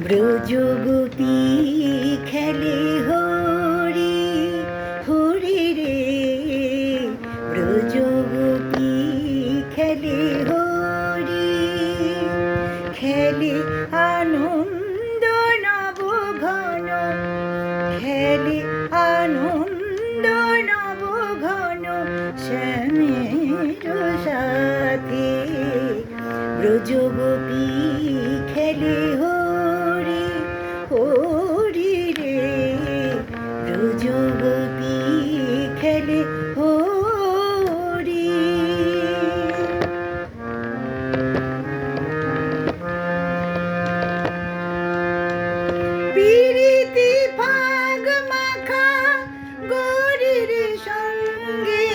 ব্রজগোপী খেলে হরি হরি রে, ব্রজগোপী খেলে হরি, খেলে আনন্দ নব ঘন, খেলে আনন্দ নব ঘন শ্যামের সাথে। ব্রজগোপী খেলে হরি হরি রে, ব্রজগোপী খেলে হরি। পিরিতি ফাগ মাখা গৌরীর সঙ্গে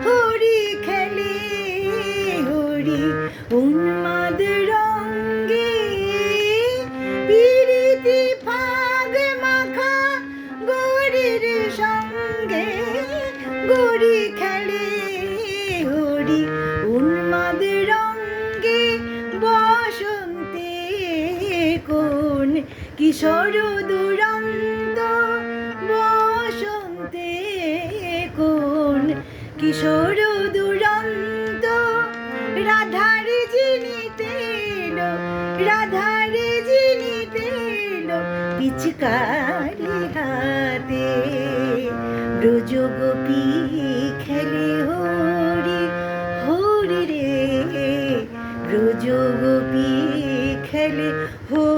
হরি খেলে হরি উন্মাদ রঙ্গে। পিরিতি ফাগ মাখা গৌরীর সঙ্গে গৌরী খেলে হরি উন্মাদ রঙ্গে। বসন্তে কোন কিশোর দুরন্ত, বসন্তে কোন কিশোর দুরন্ত রাধার জিনিতে এলো, রাধার জিনিতে এলো পিচকারি হাতে। ব্রজগোপী খেলে হরি হরি রে, ব্রজগোপী খেলে হরি।